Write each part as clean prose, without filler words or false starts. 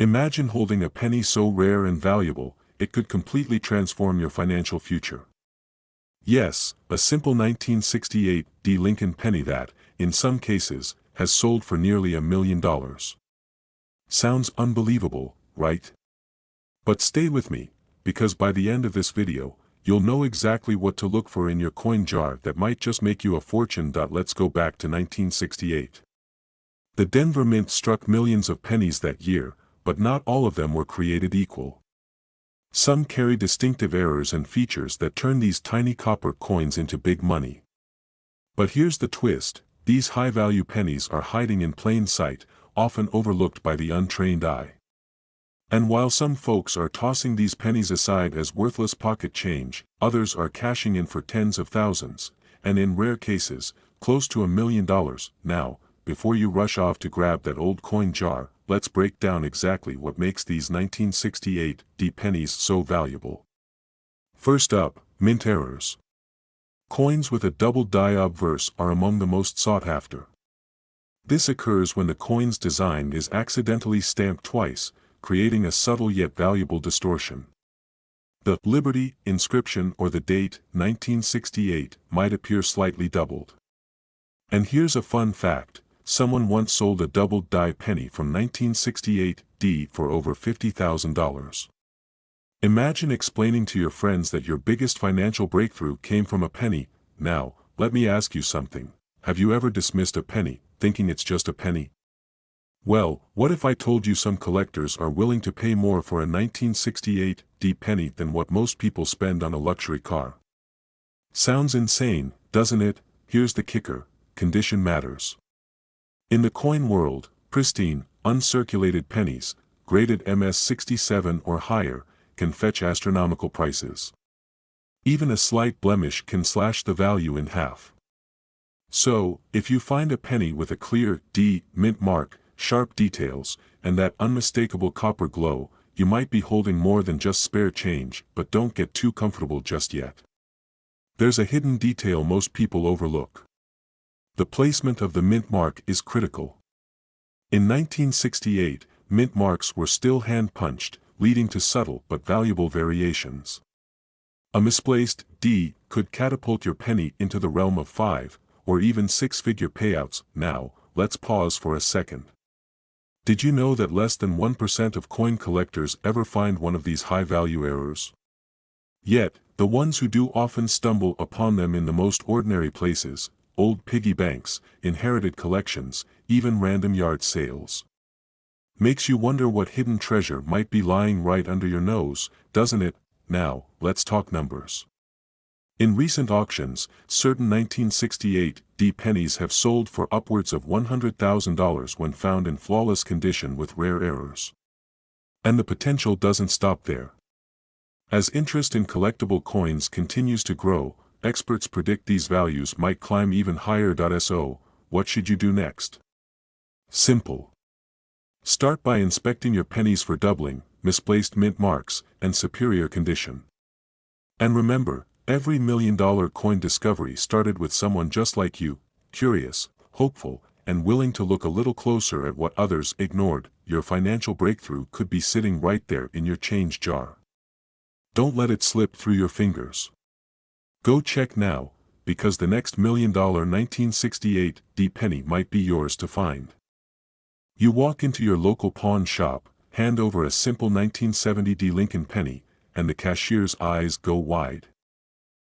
Imagine holding a penny so rare and valuable, it could completely transform your financial future. Yes, a simple 1968 D Lincoln penny that, in some cases, has sold for nearly $1 million. Sounds unbelievable, right? But stay with me, because by the end of this video, you'll know exactly what to look for in your coin jar that might just make you a fortune. Let's go back to 1968. The Denver Mint struck millions of pennies that year, but not all of them were created equal. Some carry distinctive errors and features that turn these tiny copper coins into big money. But here's the twist: these high-value pennies are hiding in plain sight, often overlooked by the untrained eye. And while some folks are tossing these pennies aside as worthless pocket change, others are cashing in for tens of thousands, and in rare cases, close to $1 million. Now, before you rush off to grab that old coin jar, let's break down exactly what makes these 1968 D pennies so valuable. First up, mint errors. Coins with a double die obverse are among the most sought after. This occurs when the coin's design is accidentally stamped twice, creating a subtle yet valuable distortion. The Liberty inscription or the date, 1968, might appear slightly doubled. And here's a fun fact: someone once sold a doubled die penny from 1968 D for over $50,000. Imagine explaining to your friends that your biggest financial breakthrough came from a penny. Now, let me ask you something. Have you ever dismissed a penny, thinking it's just a penny? Well, what if I told you some collectors are willing to pay more for a 1968 D penny than what most people spend on a luxury car? Sounds insane, doesn't it? Here's the kicker: condition matters. In the coin world, pristine, uncirculated pennies, graded MS-67 or higher, can fetch astronomical prices. Even a slight blemish can slash the value in half. So, if you find a penny with a clear D mint mark, sharp details, and that unmistakable copper glow, you might be holding more than just spare change. But don't get too comfortable just yet. There's a hidden detail most people overlook. The placement of the mint mark is critical. In 1968, mint marks were still hand-punched, leading to subtle but valuable variations. A misplaced D could catapult your penny into the realm of 5, or even 6-figure payouts. Now, let's pause for a second. Did you know that less than 1% of coin collectors ever find one of these high-value errors? Yet, the ones who do often stumble upon them in the most ordinary places: old piggy banks, inherited collections, even random yard sales. Makes you wonder what hidden treasure might be lying right under your nose, doesn't it? Now, let's talk numbers. In recent auctions, certain 1968 D pennies have sold for upwards of $100,000 when found in flawless condition with rare errors. And the potential doesn't stop there. As interest in collectible coins continues to grow, experts predict these values might climb even higher. So, what should you do next? Simple. Start by inspecting your pennies for doubling, misplaced mint marks, and superior condition. And remember, every $1 million coin discovery started with someone just like you, curious, hopeful, and willing to look a little closer at what others ignored. Your financial breakthrough could be sitting right there in your change jar. Don't let it slip through your fingers. Go check now, because the next $1 million 1968 D penny might be yours to find. You walk into your local pawn shop, hand over a simple 1970 D Lincoln penny, and the cashier's eyes go wide.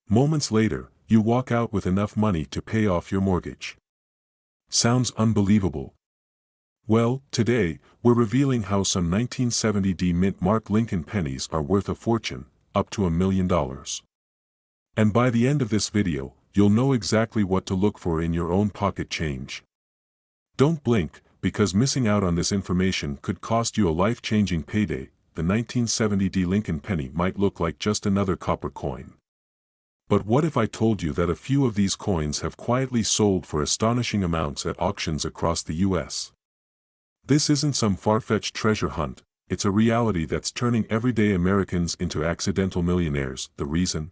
Moments later, you walk out with enough money to pay off your mortgage. Sounds unbelievable? Well, today, we're revealing how some 1970 D mint mark Lincoln pennies are worth a fortune, up to $1 million. And by the end of this video, you'll know exactly what to look for in your own pocket change. Don't blink, because missing out on this information could cost you a life-changing payday. The 1970 D Lincoln penny might look like just another copper coin. But what if I told you that a few of these coins have quietly sold for astonishing amounts at auctions across the US? This isn't some far-fetched treasure hunt, it's a reality that's turning everyday Americans into accidental millionaires. The reason?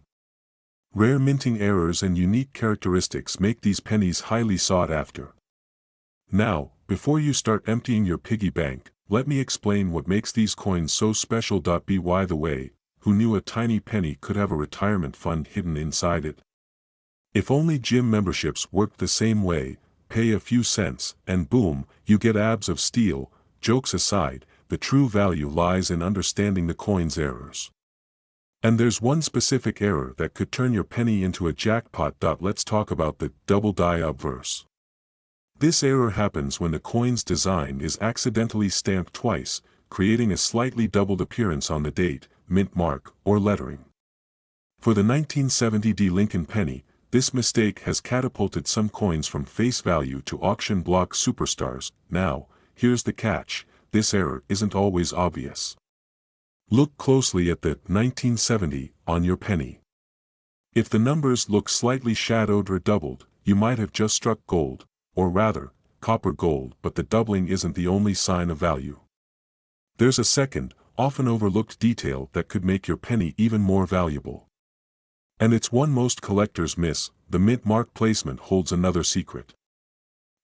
Rare minting errors and unique characteristics make these pennies highly sought after. Now, before you start emptying your piggy bank, Let me explain what makes these coins so special. By the way, who knew a tiny penny could have a retirement fund hidden inside it? If only gym memberships worked the same way, pay a few cents, and boom, you get abs of steel. Jokes aside, the true value lies in understanding the coin's errors. And there's one specific error that could turn your penny into a jackpot. Let's talk about the double die obverse. This error happens when the coin's design is accidentally stamped twice, creating a slightly doubled appearance on the date, mint mark, or lettering. For the 1970 Lincoln penny, this mistake has catapulted some coins from face value to auction block superstars. Now, here's the catch: this error isn't always obvious. Look closely at the 1970 on your penny. If the numbers look slightly shadowed or doubled, you might have just struck gold, or rather, copper gold. But the doubling isn't the only sign of value. There's a second, often overlooked detail that could make your penny even more valuable. And it's one most collectors miss: the mint mark placement holds another secret.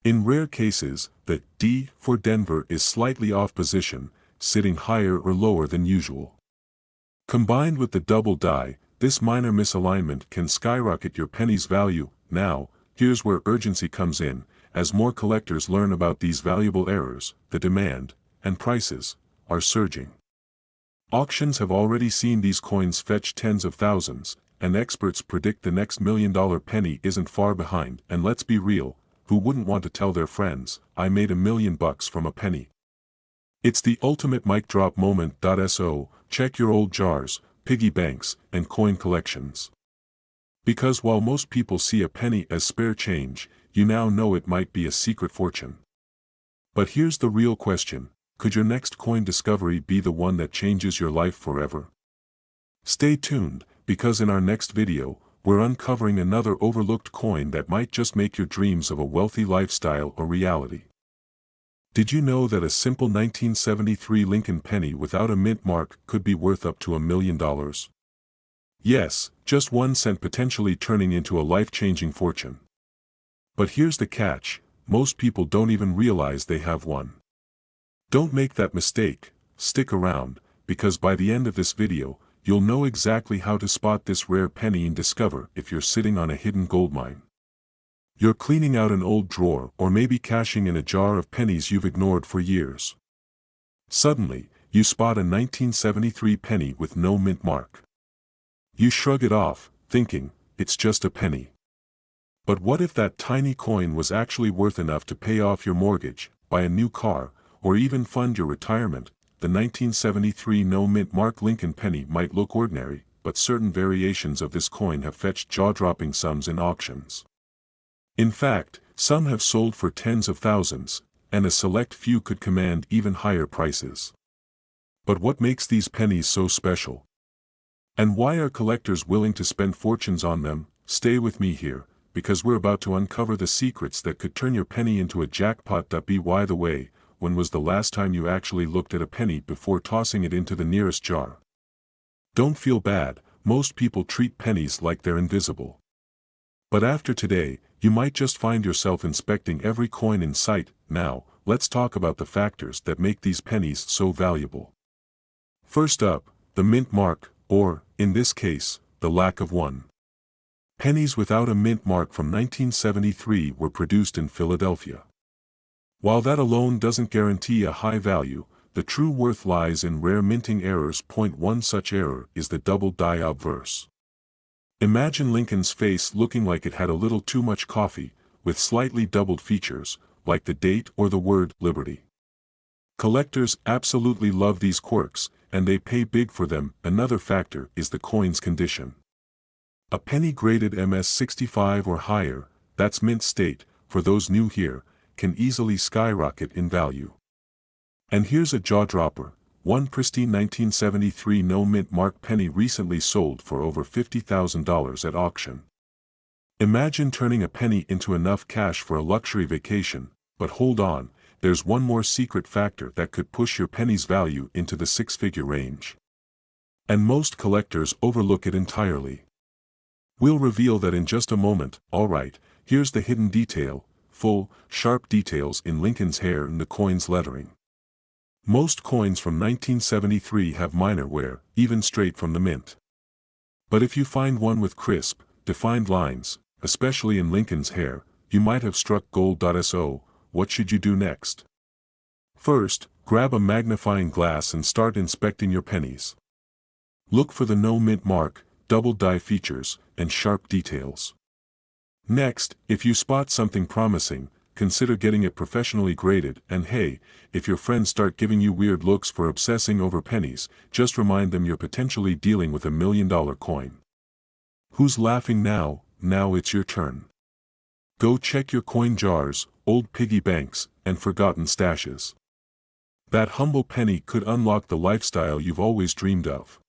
In rare cases, the D for Denver is slightly off position, sitting higher or lower than usual. Combined with the double die, this minor misalignment can skyrocket your penny's value. Now, here's where urgency comes in. As more collectors learn about these valuable errors, the demand, and prices, are surging. Auctions have already seen these coins fetch tens of thousands, and experts predict the next $1 million penny isn't far behind. And let's be real, who wouldn't want to tell their friends, "I made $1 million from a penny"? It's the ultimate mic drop moment. So, check your old jars, piggy banks, and coin collections. Because while most people see a penny as spare change, you now know it might be a secret fortune. But here's the real question: could your next coin discovery be the one that changes your life forever? Stay tuned, because in our next video, we're uncovering another overlooked coin that might just make your dreams of a wealthy lifestyle a reality. Did you know that a simple 1973 Lincoln penny without a mint mark could be worth up to $1 million? Yes, just 1 cent potentially turning into a life-changing fortune. But here's the catch: most people don't even realize they have one. Don't make that mistake. Stick around, because by the end of this video, you'll know exactly how to spot this rare penny and discover if you're sitting on a hidden goldmine. You're cleaning out an old drawer, or maybe cashing in a jar of pennies you've ignored for years. Suddenly, you spot a 1973 penny with no mint mark. You shrug it off, thinking, it's just a penny. But what if that tiny coin was actually worth enough to pay off your mortgage, buy a new car, or even fund your retirement? The 1973 no mint mark Lincoln penny might look ordinary, but certain variations of this coin have fetched jaw-dropping sums in auctions. In fact, some have sold for tens of thousands, and a select few could command even higher prices. But what makes these pennies so special? And why are collectors willing to spend fortunes on them? Stay with me here, because we're about to uncover the secrets that could turn your penny into a jackpot. By the way, when was the last time you actually looked at a penny before tossing it into the nearest jar? Don't feel bad, most people treat pennies like they're invisible. But after today, you might just find yourself inspecting every coin in sight. Now, let's talk about the factors that make these pennies so valuable. First up, the mint mark, or, in this case, the lack of one. Pennies without a mint mark from 1973 were produced in Philadelphia. While that alone doesn't guarantee a high value, the true worth lies in rare minting errors. One such error is the double die obverse. Imagine Lincoln's face looking like it had a little too much coffee, with slightly doubled features, like the date or the word Liberty. Collectors absolutely love these quirks, and they pay big for them. Another factor is the coin's condition. A penny graded MS65 or higher, that's mint state, for those new here, can easily skyrocket in value. And here's a jaw-dropper: one pristine 1973 no mint mark penny recently sold for over $50,000 at auction. Imagine turning a penny into enough cash for a luxury vacation. But hold on, there's one more secret factor that could push your penny's value into the six-figure range. And most collectors overlook it entirely. We'll reveal that in just a moment. Alright, here's the hidden detail: full, sharp details in Lincoln's hair and the coin's lettering. Most coins from 1973 have minor wear, even straight from the mint. But if you find one with crisp, defined lines, especially in Lincoln's hair, you might have struck gold. So, what should you do next? First, grab a magnifying glass and start inspecting your pennies. Look for the no mint mark, double die features, and sharp details. Next, if you spot something promising, consider getting it professionally graded. And hey, if your friends start giving you weird looks for obsessing over pennies, just remind them you're potentially dealing with $1 million coin. Who's laughing now? Now it's your turn. Go check your coin jars, old piggy banks, and forgotten stashes. That humble penny could unlock the lifestyle you've always dreamed of.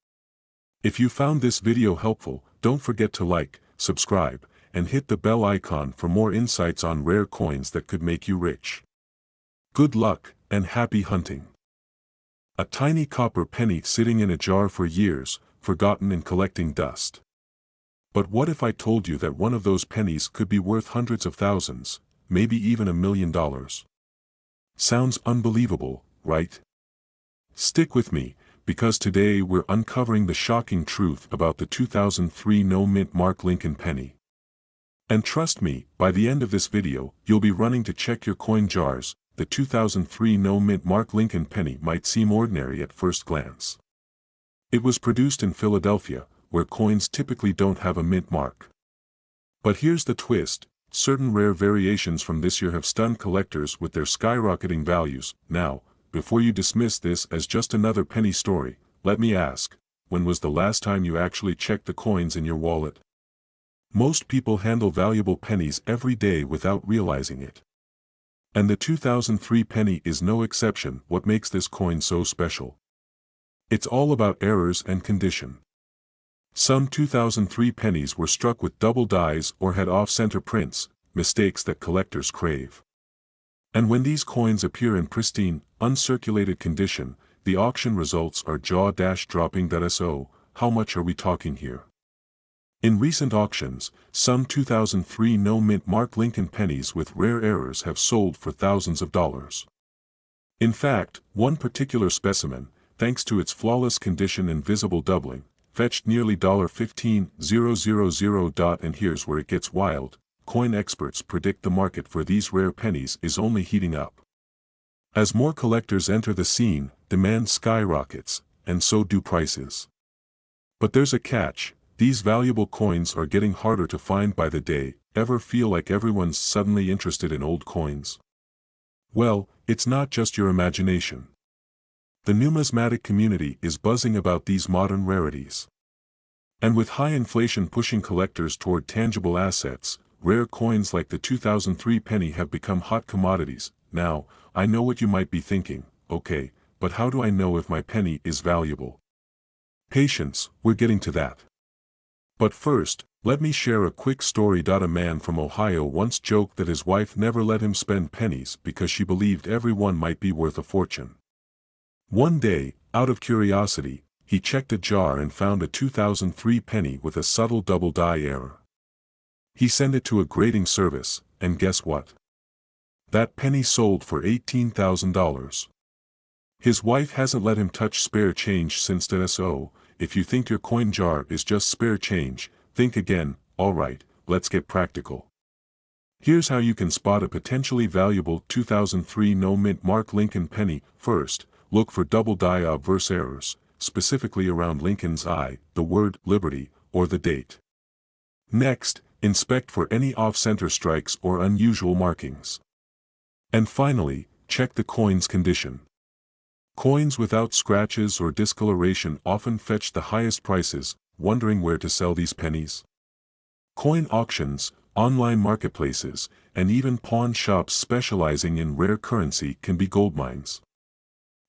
If you found this video helpful, don't forget to like, subscribe, and hit the bell icon for more insights on rare coins that could make you rich. Good luck, and happy hunting. A tiny copper penny sitting in a jar for years, forgotten and collecting dust. But what if I told you that one of those pennies could be worth hundreds of thousands, maybe even $1 million? Sounds unbelievable, right? Stick with me, because today we're uncovering the shocking truth about the 2003 no-mint mark Lincoln penny. And trust me, by the end of this video, you'll be running to check your coin jars. The 2003 no-mint mark Lincoln penny might seem ordinary at first glance. It was produced in Philadelphia, where coins typically don't have a mint mark. But here's the twist: certain rare variations from this year have stunned collectors with their skyrocketing values. Now, before you dismiss this as just another penny story, let me ask, when was the last time you actually checked the coins in your wallet? Most people handle valuable pennies every day without realizing it. And the 2003 penny is no exception. What makes this coin so special? It's all about errors and condition. Some 2003 pennies were struck with double dies or had off-center prints, mistakes that collectors crave. And when these coins appear in pristine, uncirculated condition, the auction results are jaw-dropping. So, how much are we talking here? In recent auctions, some 2003 no-mint mark Lincoln pennies with rare errors have sold for thousands of dollars. In fact, one particular specimen, thanks to its flawless condition and visible doubling, fetched nearly $15,000. And here's where it gets wild: coin experts predict the market for these rare pennies is only heating up. As more collectors enter the scene, demand skyrockets, and so do prices. But there's a catch: these valuable coins are getting harder to find by the day. Ever feel like everyone's suddenly interested in old coins? Well, it's not just your imagination. The numismatic community is buzzing about these modern rarities. And with high inflation pushing collectors toward tangible assets, rare coins like the 2003 penny have become hot commodities. Now, I know what you might be thinking: okay, but how do I know if my penny is valuable? Patience, we're getting to that. But first, let me share a quick story. A man from Ohio once joked that his wife never let him spend pennies because she believed every one might be worth a fortune. One day, out of curiosity, he checked a jar and found a 2003 penny with a subtle double die error. He sent it to a grading service, and guess what? That penny sold for $18,000. His wife hasn't let him touch spare change since. So, if you think your coin jar is just spare change, think again. Alright, let's get practical. Here's how you can spot a potentially valuable 2003 no-mint mark Lincoln penny. First, look for double die obverse errors, specifically around Lincoln's eye, the word Liberty, or the date. Next, inspect for any off-center strikes or unusual markings. And finally, check the coin's condition. Coins without scratches or discoloration often fetch the highest prices. Wondering where to sell these pennies? Coin auctions, online marketplaces, and even pawn shops specializing in rare currency can be goldmines.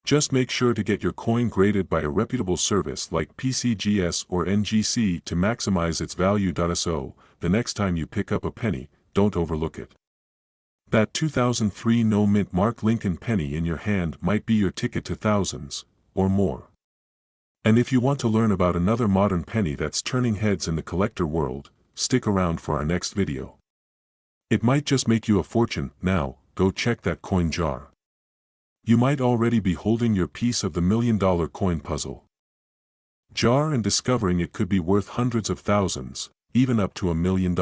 Just make sure to get your coin graded by a reputable service like PCGS or NGC to maximize its value. So, the next time you pick up a penny, don't overlook it. That 2003 no-mint mark Lincoln penny in your hand might be your ticket to thousands, or more. And if you want to learn about another modern penny that's turning heads in the collector world, stick around for our next video. It might just make you a fortune. Now, go check that coin jar. You might already be holding your piece of the $1 million coin puzzle jar and discovering it could be worth hundreds of thousands, even up to $1 million.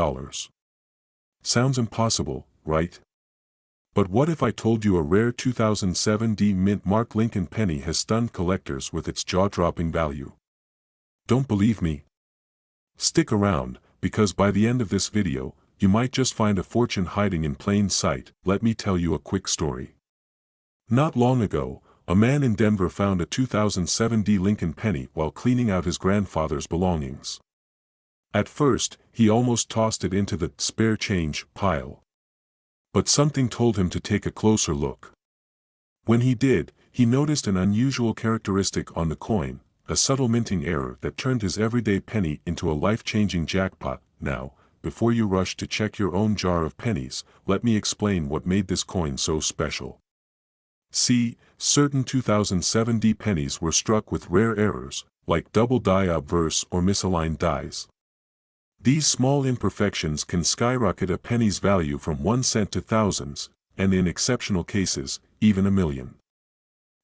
Sounds impossible, right? But what if I told you a rare 2007 D mint Mark Lincoln penny has stunned collectors with its jaw-dropping value? Don't believe me? Stick around, because by the end of this video, you might just find a fortune hiding in plain sight. Let me tell you a quick story. Not long ago, a man in Denver found a 2007 D Lincoln penny while cleaning out his grandfather's belongings. At first, he almost tossed it into the spare change pile. But something told him to take a closer look. When he did, he noticed an unusual characteristic on the coin, a subtle minting error that turned his everyday penny into a life-changing jackpot. Now, before you rush to check your own jar of pennies, let me explain what made this coin so special. See, certain 2007 D pennies were struck with rare errors, like double die obverse or misaligned dies. These small imperfections can skyrocket a penny's value from 1 cent to thousands, and in exceptional cases, even $1 million.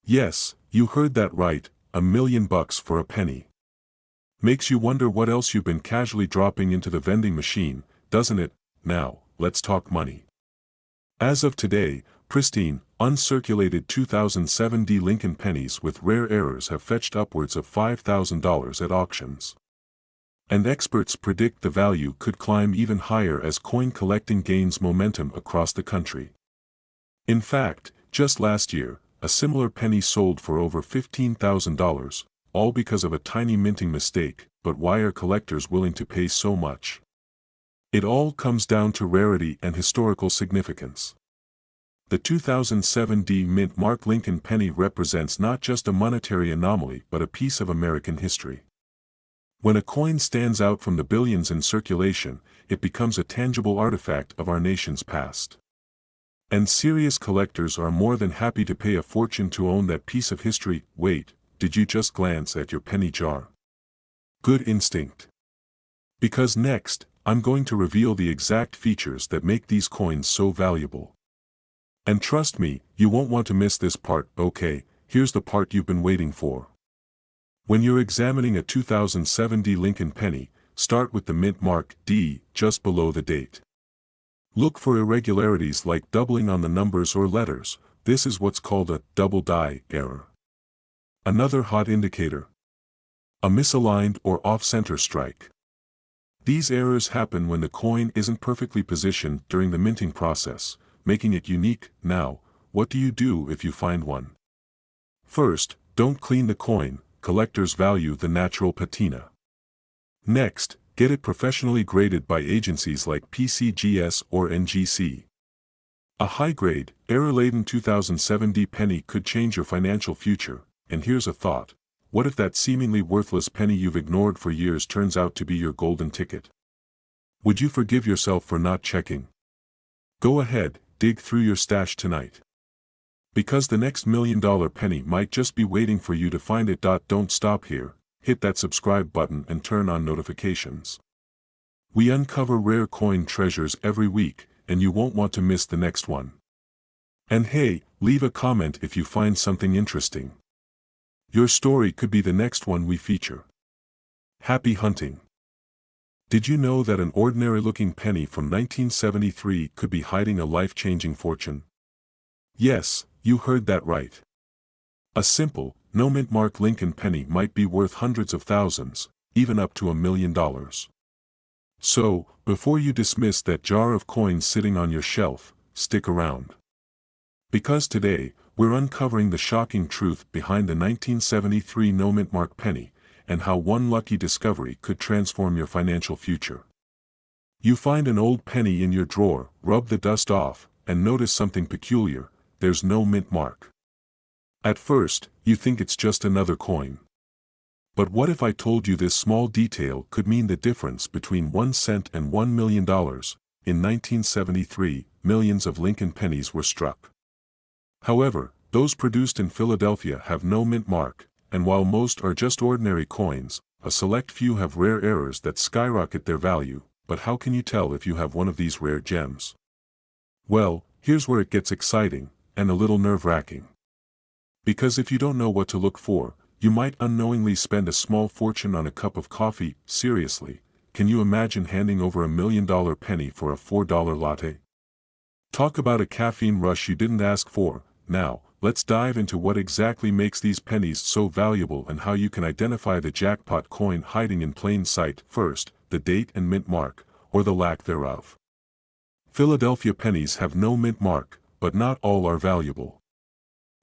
Yes, you heard that right, $1 million for a penny. Makes you wonder what else you've been casually dropping into the vending machine, doesn't it? Now, let's talk money. As of today, pristine, uncirculated 2007 D Lincoln pennies with rare errors have fetched upwards of $5,000 at auctions. And experts predict the value could climb even higher as coin collecting gains momentum across the country. In fact, just last year, a similar penny sold for over $15,000, all because of a tiny minting mistake. But why are collectors willing to pay so much? It all comes down to rarity and historical significance. The 2007 D mint Mark Lincoln penny represents not just a monetary anomaly but a piece of American history. When a coin stands out from the billions in circulation, it becomes a tangible artifact of our nation's past. And serious collectors are more than happy to pay a fortune to own that piece of history. Wait, did you just glance at your penny jar? Good instinct. Because next, I'm going to reveal the exact features that make these coins so valuable. And trust me, you won't want to miss this part. Okay, here's the part you've been waiting for. When you're examining a 2007 D Lincoln penny, start with the mint mark D just below the date. Look for irregularities like doubling on the numbers or letters. This is what's called a double die error. Another hot indicator: a misaligned or off-center strike. These errors happen when the coin isn't perfectly positioned during the minting process, making it unique. Now, what do you do if you find one? First, don't clean the coin. Collectors value the natural patina. Next, get it professionally graded by agencies like PCGS or NGC. A high-grade, error-laden 2007 D penny could change your financial future. And here's a thought: what if that seemingly worthless penny you've ignored for years turns out to be your golden ticket? Would you forgive yourself for not checking? Go ahead, dig through your stash tonight. Because the next $1 million penny might just be waiting for you to find it. Don't stop here, hit that subscribe button and turn on notifications. We uncover rare coin treasures every week, and you won't want to miss the next one. And hey, leave a comment if you find something interesting. Your story could be the next one we feature. Happy hunting! Did you know that an ordinary-looking penny from 1973 could be hiding a life-changing fortune? Yes, you heard that right. A simple, no-mint Mark Lincoln penny might be worth hundreds of thousands, even up to $1 million. So, before you dismiss that jar of coins sitting on your shelf, stick around. Because today, we're uncovering the shocking truth behind the 1973 no-mint Mark penny, and how one lucky discovery could transform your financial future. You find an old penny in your drawer, rub the dust off, and notice something peculiar: there's no mint mark. At first, you think it's just another coin. But what if I told you this small detail could mean the difference between 1 cent and $1 million? In 1973, millions of Lincoln pennies were struck. However, those produced in Philadelphia have no mint mark, and while most are just ordinary coins, a select few have rare errors that skyrocket their value. But how can you tell if you have one of these rare gems? Well, here's where it gets exciting, and a little nerve-wracking. Because if you don't know what to look for, you might unknowingly spend a small fortune on a cup of coffee. Seriously, can you imagine handing over $1 million penny for a $4 latte? Talk about a caffeine rush you didn't ask for. Now, let's dive into what exactly makes these pennies so valuable and how you can identify the jackpot coin hiding in plain sight. First, the date and mint mark, or the lack thereof. Philadelphia pennies have no mint mark, but not all are valuable.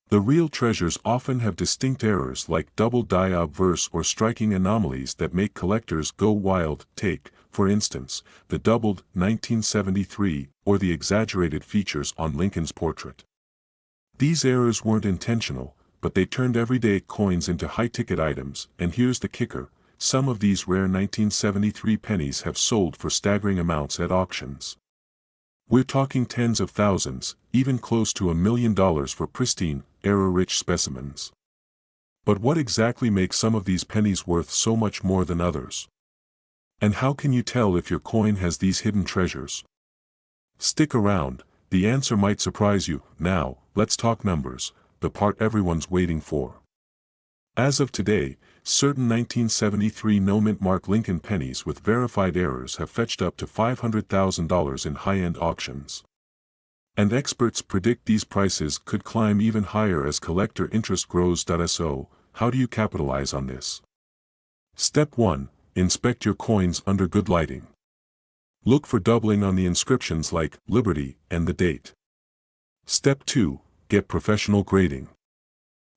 The real treasures often have distinct errors like double die obverse or striking anomalies that make collectors go wild. Take, for instance, the doubled 1973 or the exaggerated features on Lincoln's portrait. These errors weren't intentional, but they turned everyday coins into high-ticket items, and here's the kicker: some of these rare 1973 pennies have sold for staggering amounts at auctions. We're talking tens of thousands, even close to $1 million for pristine, error-rich specimens. But what exactly makes some of these pennies worth so much more than others? And how can you tell if your coin has these hidden treasures? Stick around, the answer might surprise you. Now, let's talk numbers, the part everyone's waiting for. As of today, certain 1973 no-mint mark Lincoln pennies with verified errors have fetched up to $500,000 in high-end auctions. And experts predict these prices could climb even higher as collector interest grows. So, how do you capitalize on this? Step 1. Inspect your coins under good lighting. Look for doubling on the inscriptions like Liberty and the date. Step 2. Get professional grading.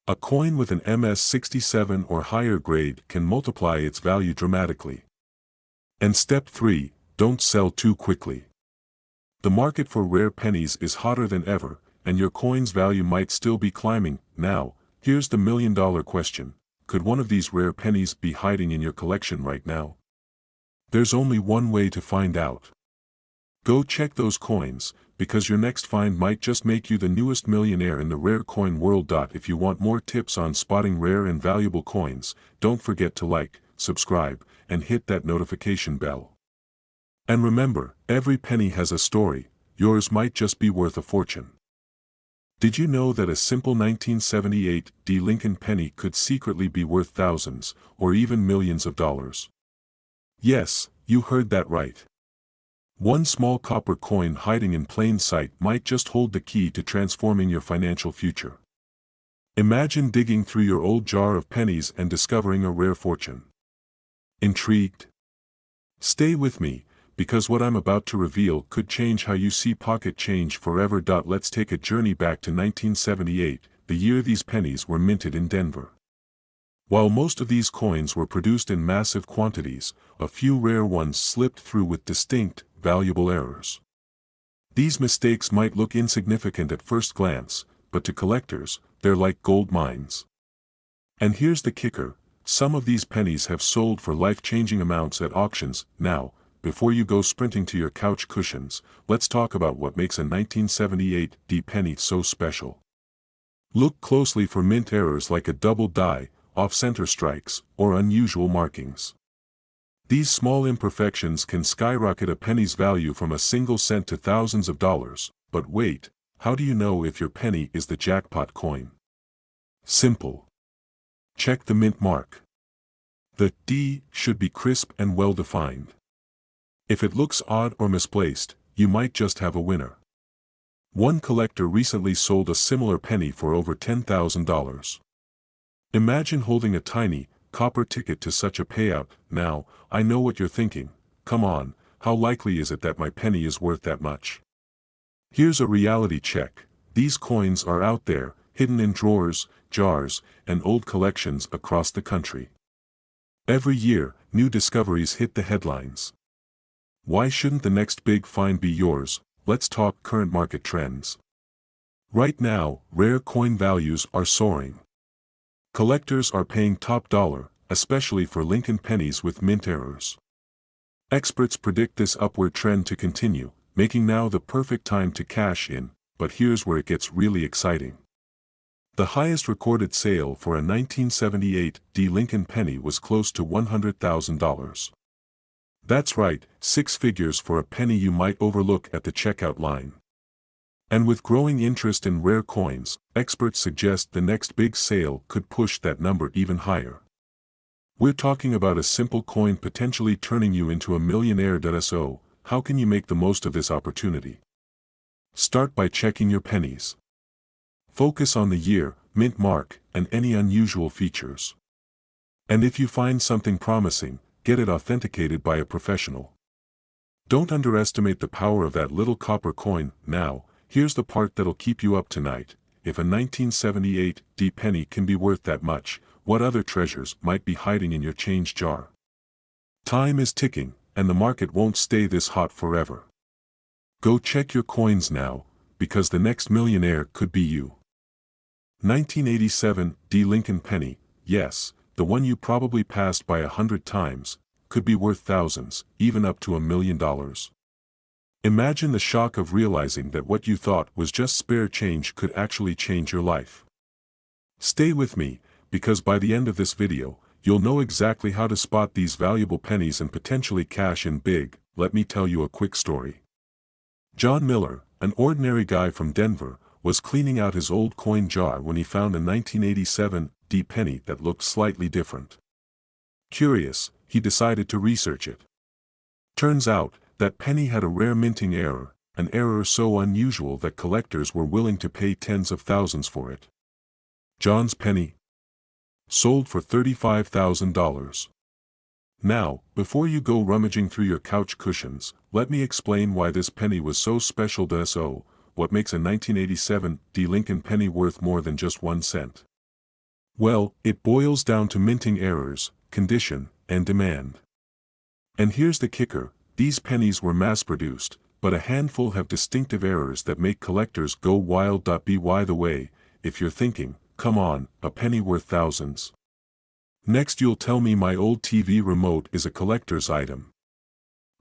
A coin with an MS67 or higher grade can multiply its value dramatically. And step 3. Don't sell too quickly. The market for rare pennies is hotter than ever, and your coin's value might still be climbing. Now, here's the million-dollar question: could one of these rare pennies be hiding in your collection right now? There's only one way to find out. Go check those coins, because your next find might just make you the newest millionaire in the rare coin world. If you want more tips on spotting rare and valuable coins, don't forget to like, subscribe, and hit that notification bell. And remember, every penny has a story. Yours might just be worth a fortune. Did you know that a simple 1978 Lincoln penny could secretly be worth thousands, or even millions of dollars? Yes, you heard that right. One small copper coin hiding in plain sight might just hold the key to transforming your financial future. Imagine digging through your old jar of pennies and discovering a rare fortune. Intrigued? Stay with me, because what I'm about to reveal could change how you see pocket change forever. Let's take a journey back to 1978, the year these pennies were minted in Denver. While most of these coins were produced in massive quantities, a few rare ones slipped through with distinct, valuable errors. These mistakes might look insignificant at first glance, but to collectors, they're like gold mines. And here's the kicker: some of these pennies have sold for life-changing amounts at auctions. Now, before you go sprinting to your couch cushions, let's talk about what makes a 1978 penny so special. Look closely for mint errors like a double die, off-center strikes, or unusual markings. These small imperfections can skyrocket a penny's value from a single cent to thousands of dollars. But wait, how do you know if your penny is the jackpot coin? Simple. Check the mint mark. The D should be crisp and well-defined. If it looks odd or misplaced, you might just have a winner. One collector recently sold a similar penny for over $10,000. Imagine holding a tiny, copper ticket to such a payout. Now, I know what you're thinking: come on, how likely is it that my penny is worth that much? Here's a reality check: these coins are out there, hidden in drawers, jars, and old collections across the country. Every year, new discoveries hit the headlines. Why shouldn't the next big find be yours? Let's talk current market trends. Right now, rare coin values are soaring. Collectors are paying top dollar, especially for Lincoln pennies with mint errors. Experts predict this upward trend to continue, making now the perfect time to cash in. But here's where it gets really exciting. The highest recorded sale for a 1978 Lincoln penny was close to $100,000. That's right, 6 figures for a penny you might overlook at the checkout line. And with growing interest in rare coins, experts suggest the next big sale could push that number even higher. We're talking about a simple coin potentially turning you into a millionaire. So, how can you make the most of this opportunity? Start by checking your pennies. Focus on the year, mint mark, and any unusual features. And if you find something promising, get it authenticated by a professional. Don't underestimate the power of that little copper coin. Now, here's the part that'll keep you up tonight. If a 1978 penny can be worth that much, what other treasures might be hiding in your change jar? Time is ticking, and the market won't stay this hot forever. Go check your coins now, because the next millionaire could be you. 1987 Lincoln penny, yes, the one you probably passed by 100 times, could be worth thousands, even up to $1 million. Imagine the shock of realizing that what you thought was just spare change could actually change your life. Stay with me, because by the end of this video, you'll know exactly how to spot these valuable pennies and potentially cash in big. Let me tell you a quick story. John Miller, an ordinary guy from Denver, was cleaning out his old coin jar when he found a 1987 penny that looked slightly different. Curious, he decided to research it. Turns out, that penny had a rare minting error, an error so unusual that collectors were willing to pay tens of thousands for it. John's penny sold for $35,000. Now, before you go rummaging through your couch cushions, let me explain why this penny was so special. So, what makes a 1987 Lincoln penny worth more than just 1 cent? Well, it boils down to minting errors, condition, and demand. And here's the kicker, these pennies were mass-produced, but a handful have distinctive errors that make collectors go wild. By the way, if you're thinking, come on, a penny worth thousands. Next you'll tell me my old TV remote is a collector's item.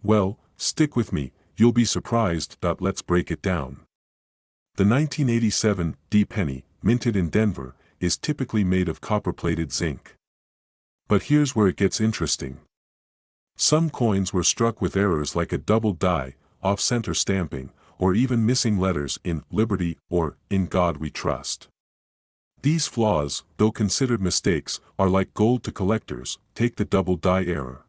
Well, stick with me, you'll be surprised. Let's break it down. The 1987 penny, minted in Denver, is typically made of copper-plated zinc. But here's where it gets interesting. Some coins were struck with errors like a double die, off-center stamping, or even missing letters in Liberty or In God We Trust. These flaws, though considered mistakes, are like gold to collectors. Take the double die error.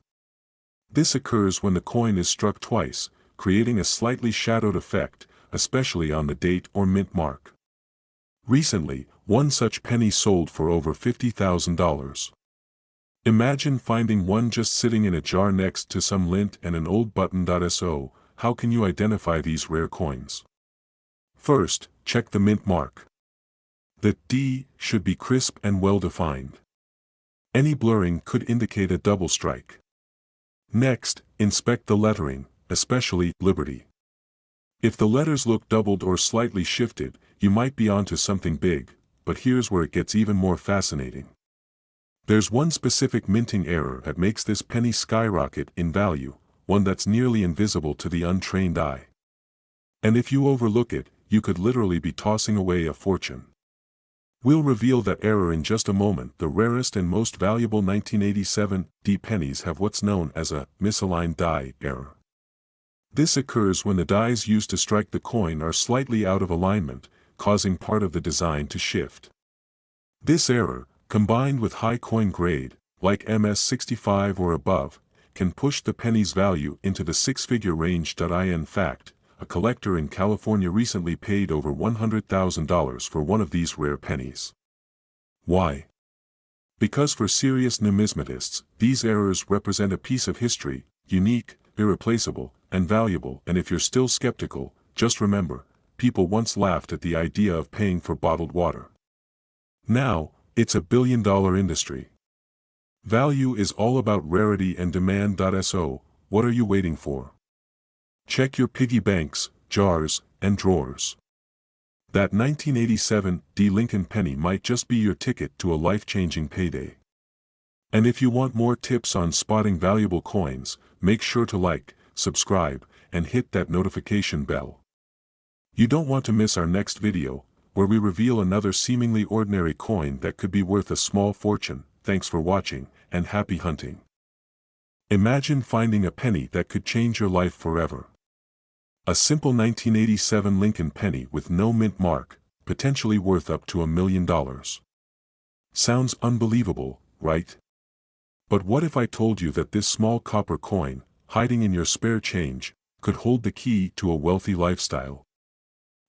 This occurs when the coin is struck twice, creating a slightly shadowed effect, especially on the date or mint mark. Recently, one such penny sold for over $50,000. Imagine finding one just sitting in a jar next to some lint and an old button. So, how can you identify these rare coins? First, check the mint mark. The D should be crisp and well-defined. Any blurring could indicate a double strike. Next, inspect the lettering, especially Liberty. If the letters look doubled or slightly shifted, you might be onto something big, but here's where it gets even more fascinating. There's one specific minting error that makes this penny skyrocket in value, one that's nearly invisible to the untrained eye. And if you overlook it, you could literally be tossing away a fortune. We'll reveal that error in just a moment. The rarest and most valuable 1987 pennies have what's known as a misaligned die error. This occurs when the dies used to strike the coin are slightly out of alignment, causing part of the design to shift. This error, combined with high coin grade, like MS65 or above, can push the penny's value into the six-figure range. In fact, a collector in California recently paid over $100,000 for one of these rare pennies. Why? Because for serious numismatists, these errors represent a piece of history, unique, irreplaceable, and valuable. And if you're still skeptical, just remember, people once laughed at the idea of paying for bottled water. Now, it's a billion-dollar industry. Value is all about rarity and demand. So, what are you waiting for? Check your piggy banks, jars, and drawers. That 1987 Lincoln penny might just be your ticket to a life-changing payday. And if you want more tips on spotting valuable coins, make sure to like, subscribe, and hit that notification bell. You don't want to miss our next video, where we reveal another seemingly ordinary coin that could be worth a small fortune. Thanks for watching, and happy hunting. Imagine finding a penny that could change your life forever. A simple 1987 Lincoln penny with no mint mark, potentially worth up to $1 million. Sounds unbelievable, right? But what if I told you that this small copper coin, hiding in your spare change, could hold the key to a wealthy lifestyle?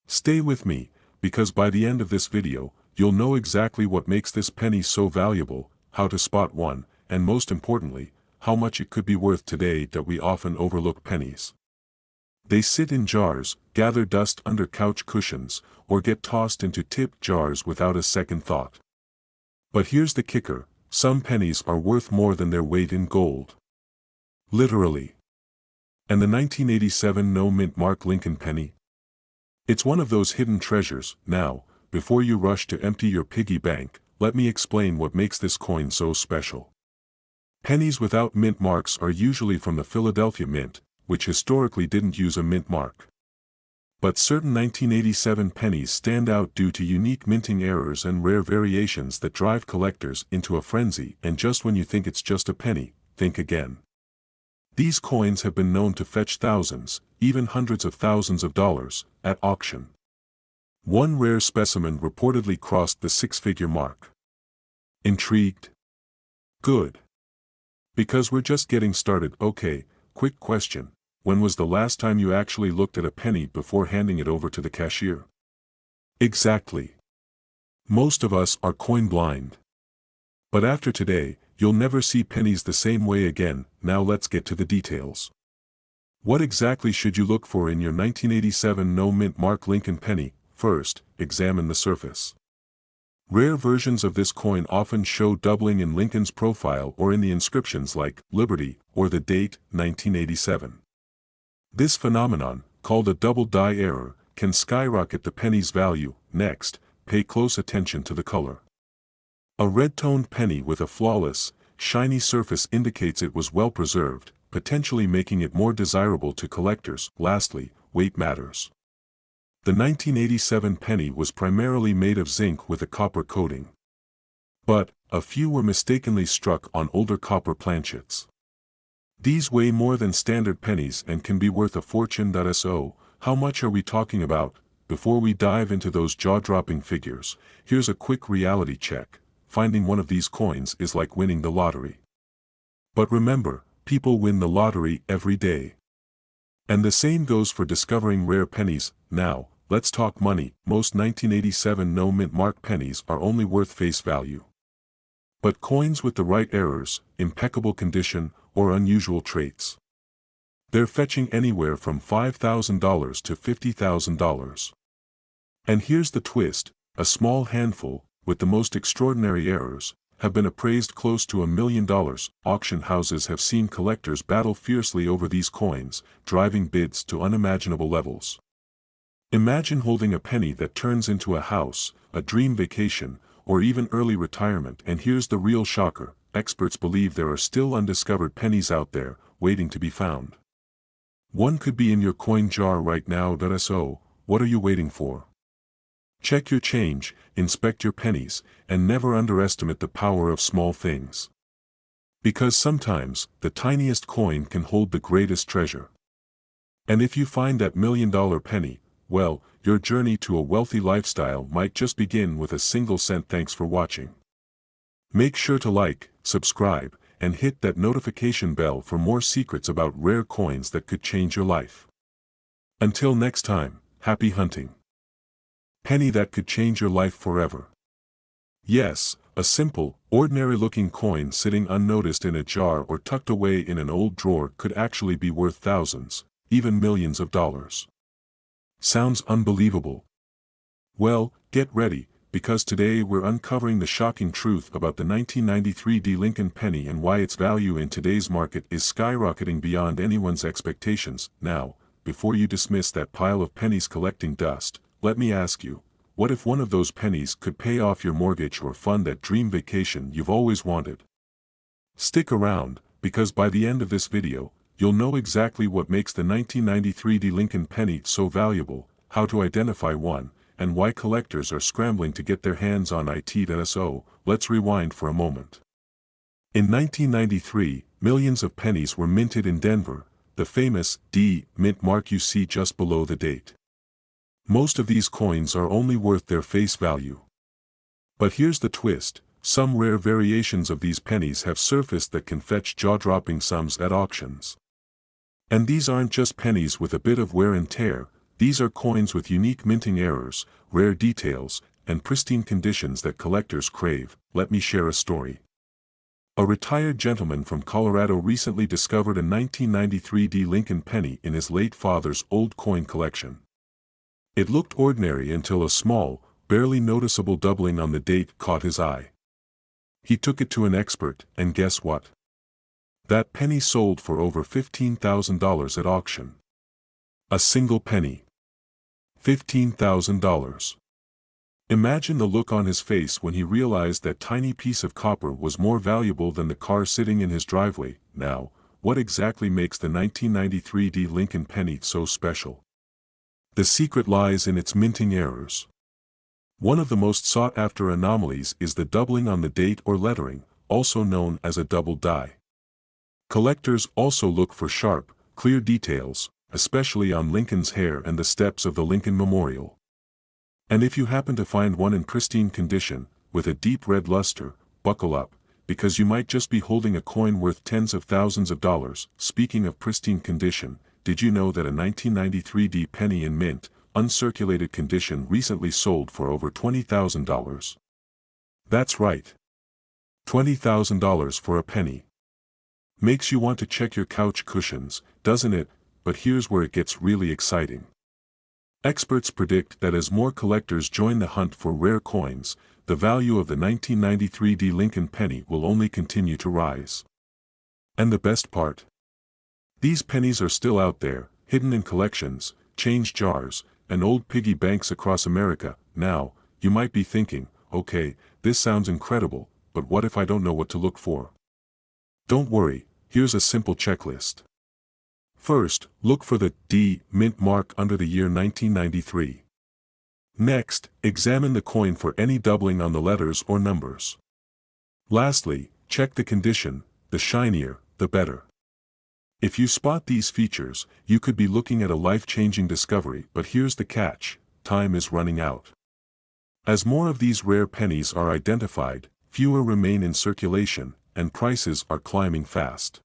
Stay with me, because by the end of this video, you'll know exactly what makes this penny so valuable, how to spot one, and most importantly, how much it could be worth today that we often overlook pennies. They sit in jars, gather dust under couch cushions, or get tossed into tip jars without a second thought. But here's the kicker, some pennies are worth more than their weight in gold. Literally. And the 1987 no mint mark Lincoln penny? It's one of those hidden treasures. Now, before you rush to empty your piggy bank, let me explain what makes this coin so special. Pennies without mint marks are usually from the Philadelphia Mint, which historically didn't use a mint mark. But certain 1987 pennies stand out due to unique minting errors and rare variations that drive collectors into a frenzy, and just when you think it's just a penny, think again. These coins have been known to fetch thousands, even hundreds of thousands of dollars, at auction. One rare specimen reportedly crossed the six-figure mark. Intrigued? Good. Because we're just getting started. Okay, quick question. When was the last time you actually looked at a penny before handing it over to the cashier? Exactly. Most of us are coin blind. But after today, you'll never see pennies the same way again. Now let's get to the details. What exactly should you look for in your 1987 no mint mark Lincoln penny? First, examine the surface. Rare versions of this coin often show doubling in Lincoln's profile or in the inscriptions like Liberty or the date 1987. This phenomenon, called a double die error, can skyrocket the penny's value. Next, pay close attention to the color. A red-toned penny with a flawless, shiny surface indicates it was well preserved, potentially making it more desirable to collectors. Lastly, weight matters. The 1987 penny was primarily made of zinc with a copper coating. But, a few were mistakenly struck on older copper planchets. These weigh more than standard pennies and can be worth a fortune. So, how much are we talking about? Before we dive into those jaw-dropping figures, here's a quick reality check. Finding one of these coins is like winning the lottery. But remember, people win the lottery every day. And the same goes for discovering rare pennies. Now, let's talk money. Most 1987 no mint mark pennies are only worth face value. But coins with the right errors, impeccable condition, or unusual traits, they're fetching anywhere from $5,000 to $50,000. And here's the twist, a small handful, with the most extraordinary errors, have been appraised close to $1 million. Auction houses have seen collectors battle fiercely over these coins, driving bids to unimaginable levels. Imagine holding a penny that turns into a house, a dream vacation, or even early retirement. And here's the real shocker, experts believe there are still undiscovered pennies out there, waiting to be found. One could be in your coin jar right now. So, what are you waiting for? Check your change, inspect your pennies, and never underestimate the power of small things. Because sometimes, the tiniest coin can hold the greatest treasure. And if you find that $1 million penny, well, your journey to a wealthy lifestyle might just begin with a single cent. Thanks for watching. Make sure to like, subscribe, and hit that notification bell for more secrets about rare coins that could change your life. Until next time, happy hunting. Penny that could change your life forever. Yes, a simple, ordinary-looking coin sitting unnoticed in a jar or tucked away in an old drawer could actually be worth thousands, even millions of dollars. Sounds unbelievable? Well, get ready, because today we're uncovering the shocking truth about the 1993 Lincoln penny and why its value in today's market is skyrocketing beyond anyone's expectations. Now, before you dismiss that pile of pennies collecting dust, let me ask you, what if one of those pennies could pay off your mortgage or fund that dream vacation you've always wanted? Stick around, because by the end of this video, you'll know exactly what makes the 1993 Lincoln penny so valuable, how to identify one, and why collectors are scrambling to get their hands on it. So, let's rewind for a moment. In 1993, millions of pennies were minted in Denver, the famous D mint mark you see just below the date. Most of these coins are only worth their face value. But here's the twist, some rare variations of these pennies have surfaced that can fetch jaw-dropping sums at auctions. And these aren't just pennies with a bit of wear and tear, these are coins with unique minting errors, rare details, and pristine conditions that collectors crave. Let me share a story. A retired gentleman from Colorado recently discovered a 1993 D Lincoln penny in his late father's old coin collection. It looked ordinary until a small, barely noticeable doubling on the date caught his eye. He took it to an expert, and guess what? That penny sold for over $15,000 at auction. A single penny. $15,000. Imagine the look on his face when he realized that tiny piece of copper was more valuable than the car sitting in his driveway. Now, what exactly makes the 1993 D Lincoln penny so special? The secret lies in its minting errors. One of the most sought-after anomalies is the doubling on the date or lettering, also known as a double die. Collectors also look for sharp, clear details, especially on Lincoln's hair and the steps of the Lincoln Memorial. And if you happen to find one in pristine condition, with a deep red luster, buckle up, because you might just be holding a coin worth tens of thousands of dollars. Speaking of pristine condition, did you know that a 1993 D penny in mint, uncirculated condition recently sold for over $20,000? That's right. $20,000 for a penny. Makes you want to check your couch cushions, doesn't it? But here's where it gets really exciting. Experts predict that as more collectors join the hunt for rare coins, the value of the 1993 D Lincoln penny will only continue to rise. And the best part? These pennies are still out there, hidden in collections, change jars, and old piggy banks across America. Now, you might be thinking, okay, this sounds incredible, but what if I don't know what to look for? Don't worry, here's a simple checklist. First, look for the D mint mark under the year 1993. Next, examine the coin for any doubling on the letters or numbers. Lastly, check the condition, the shinier, the better. If you spot these features, you could be looking at a life-changing discovery. But here's the catch, time is running out. As more of these rare pennies are identified, fewer remain in circulation, and prices are climbing fast.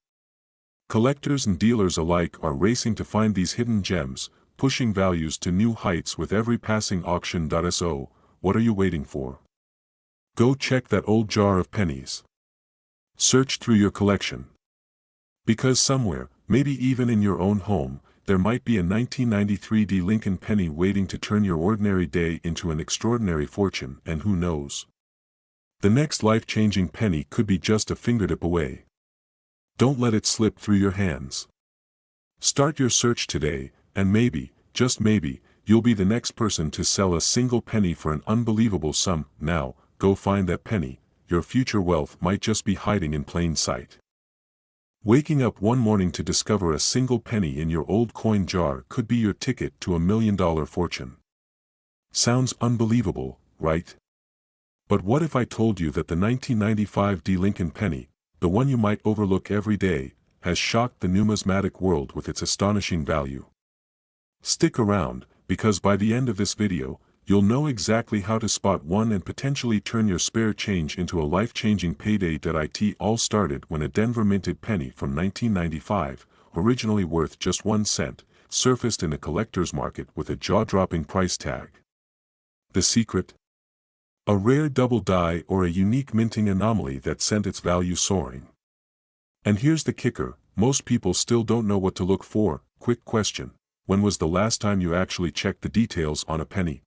Collectors and dealers alike are racing to find these hidden gems, pushing values to new heights with every passing auction. So, what are you waiting for? Go check that old jar of pennies. Search through your collection. Because somewhere, maybe even in your own home, there might be a 1993 D Lincoln penny waiting to turn your ordinary day into an extraordinary fortune. And who knows? The next life-changing penny could be just a fingertip away. Don't let it slip through your hands. Start your search today, and maybe, just maybe, you'll be the next person to sell a single penny for an unbelievable sum. Now, go find that penny. Your future wealth might just be hiding in plain sight. Waking up one morning to discover a single penny in your old coin jar could be your ticket to $1 million fortune. Sounds unbelievable, right? But what if I told you that the 1995 D Lincoln penny, the one you might overlook every day, has shocked the numismatic world with its astonishing value? Stick around, because by the end of this video, you'll know exactly how to spot one and potentially turn your spare change into a life-changing payday. It all started when a Denver minted penny from 1995, originally worth just 1 cent, surfaced in a collector's market with a jaw-dropping price tag. The secret? A rare double die or a unique minting anomaly that sent its value soaring. And here's the kicker, most people still don't know what to look for. Quick question, when was the last time you actually checked the details on a penny?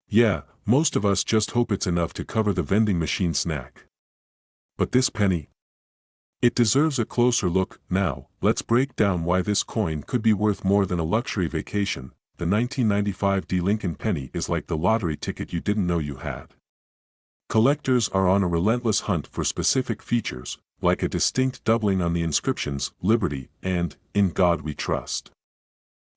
Yeah, most of us just hope it's enough to cover the vending machine snack. But this penny? It deserves a closer look. Now, let's break down why this coin could be worth more than a luxury vacation. The 1995 D Lincoln penny is like the lottery ticket you didn't know you had. Collectors are on a relentless hunt for specific features, like a distinct doubling on the inscriptions, Liberty, and, In God We Trust.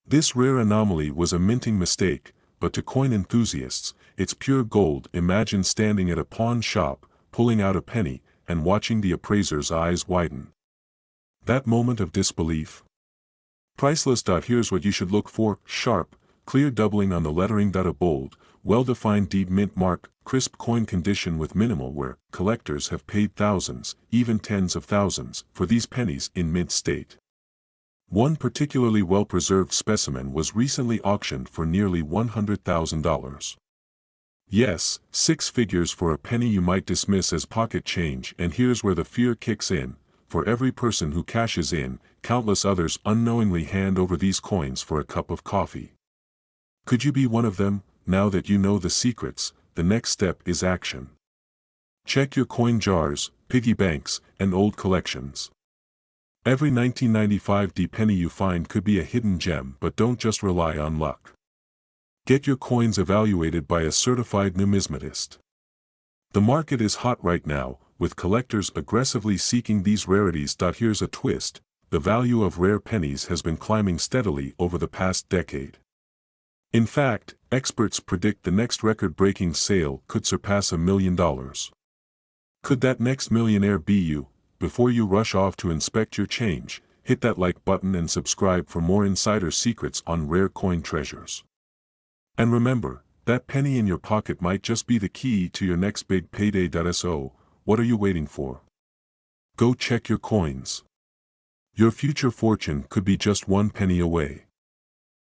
This rare anomaly was a minting mistake, but to coin enthusiasts, it's pure gold. Imagine standing at a pawn shop, pulling out a penny, and watching the appraiser's eyes widen. That moment of disbelief. Priceless. Here's what you should look for: sharp, clear doubling on the lettering. A bold, well-defined deep mint mark, crisp coin condition with minimal wear. Collectors have paid thousands, even tens of thousands, for these pennies in mint state. One particularly well-preserved specimen was recently auctioned for nearly $100,000. Yes, 6 figures for a penny you might dismiss as pocket change, and here's where the fear kicks in. For every person who cashes in, countless others unknowingly hand over these coins for a cup of coffee. Could you be one of them? Now that you know the secrets, the next step is action. Check your coin jars, piggy banks, and old collections. Every 1995 penny you find could be a hidden gem, but don't just rely on luck. Get your coins evaluated by a certified numismatist. The market is hot right now, with collectors aggressively seeking these rarities. Here's a twist: the value of rare pennies has been climbing steadily over the past decade. In fact, experts predict the next record-breaking sale could surpass $1 million. Could that next millionaire be you? Before you rush off to inspect your change, hit that like button and subscribe for more insider secrets on rare coin treasures. And remember, that penny in your pocket might just be the key to your next big payday. So, what are you waiting for? Go check your coins. Your future fortune could be just one penny away.